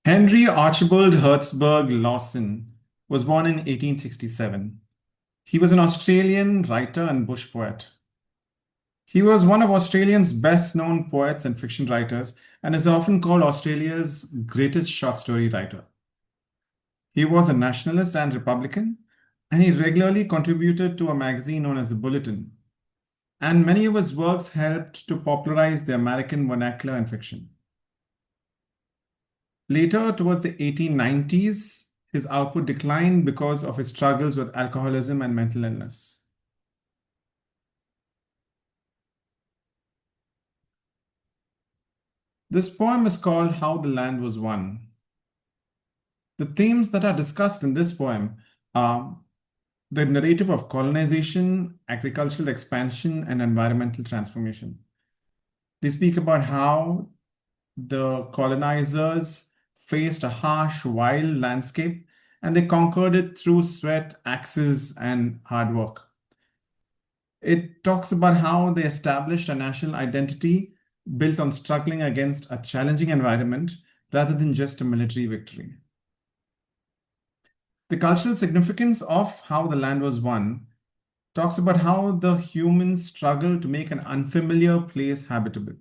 Henry Archibald Hertzberg Lawson was born in 1867. He was an Australian writer and bush poet. He was one of Australia's best-known poets and fiction writers and is often called Australia's greatest short story writer. He was a nationalist and Republican, and he regularly contributed to a magazine known as the Bulletin. And many of his works helped to popularize the American vernacular in fiction. Later, towards the 1890s, his output declined because of his struggles with alcoholism and mental illness. This poem is called How the Land Was Won. The themes that are discussed in this poem are the narrative of colonization, agricultural expansion, and environmental transformation. They speak about how the colonizers faced a harsh, wild landscape and they conquered it through sweat, axes, and hard work. It talks about how they established a national identity built on struggling against a challenging environment rather than just a military victory. The cultural significance of How the Land Was Won talks about how the humans struggled to make an unfamiliar place habitable.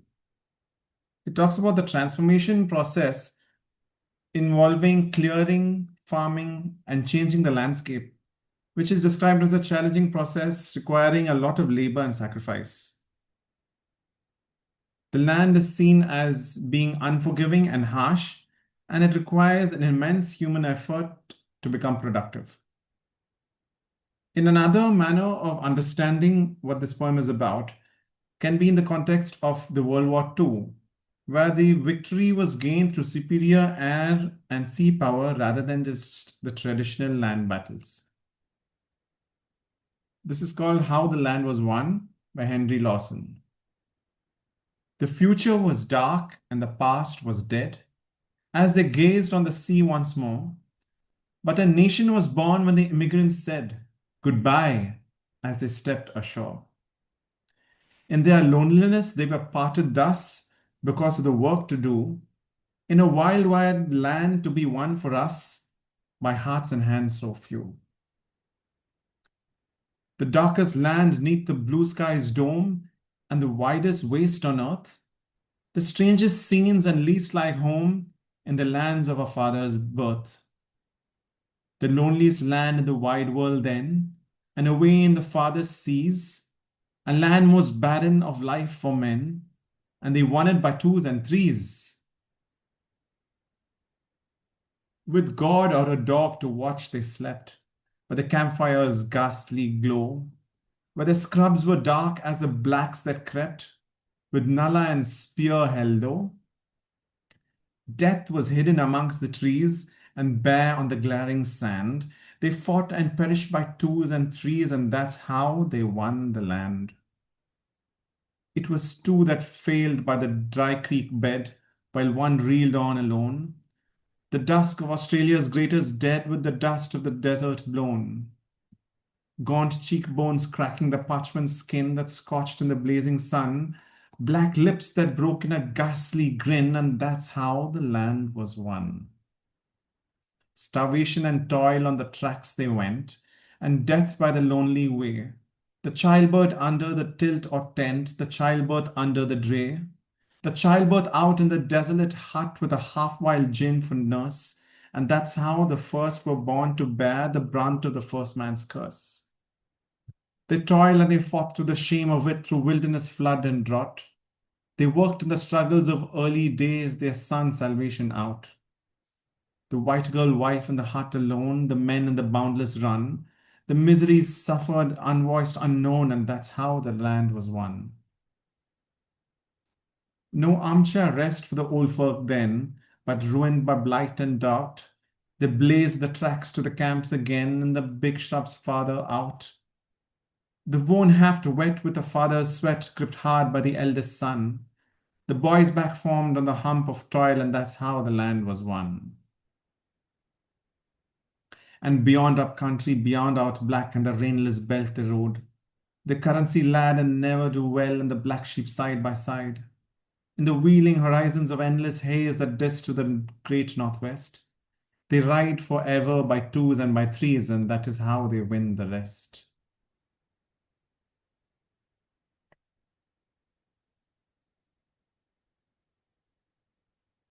It talks about the transformation process involving clearing, farming, and changing the landscape, which is described as a challenging process requiring a lot of labor and sacrifice. The land is seen as being unforgiving and harsh, and it requires an immense human effort to become productive. In another manner of understanding what this poem is about can be in the context of the World War II, where the victory was gained through superior air and sea power rather than just the traditional land battles. This is called How the Land Was Won by Henry Lawson. The future was dark and the past was dead as they gazed on the sea once more. But a nation was born when the immigrants said goodbye as they stepped ashore. In their loneliness, they were parted thus because of the work to do in a wild, wide land to be won for us by hearts and hands so few. The darkest land neath the blue sky's dome and the widest waste on earth, the strangest scenes and least like home in the lands of our father's birth. The loneliest land in the wide world then, and away in the farthest seas, a land most barren of life for men, and they won it by twos and threes. With God or a dog to watch they slept, by the campfire's ghastly glow, where the scrubs were dark as the blacks that crept, with nullah and spear held low. Death was hidden amongst the trees and bare on the glaring sand. They fought and perished by twos and threes, and that's how they won the land. It was two that failed by the dry creek bed, while one reeled on alone. The dusk of Australia's greatest dead with the dust of the desert blown. Gaunt cheekbones cracking the parchment skin that scorched in the blazing sun, black lips that broke in a ghastly grin, and that's how the land was won. Starvation and toil on the tracks they went, and death by the lonely way. The childbirth under the tilt or tent, the childbirth under the dray, the childbirth out in the desolate hut with a half-wild gin for nurse, and that's how the first were born to bear the brunt of the first man's curse. They toiled and they fought through the shame of it through wilderness, flood, and drought. They worked in the struggles of early days, their son's salvation out. The white girl wife in the hut alone, the men in the boundless run, the miseries suffered, unvoiced, unknown, and that's how the land was won. No armchair rest for the old folk then, but ruined by blight and doubt. They blazed the tracks to the camps again, and the big shrubs farther out. The worn haft wet with the father's sweat, gripped hard by the eldest son. The boy's back formed on the hump of toil, and that's how the land was won. And beyond up country, beyond out black and the rainless belt they rode. The currency lad and never do well, and the black sheep side by side. In the wheeling horizons of endless haze that diss to the great northwest, they ride forever by twos and by threes, and that is how they win the rest.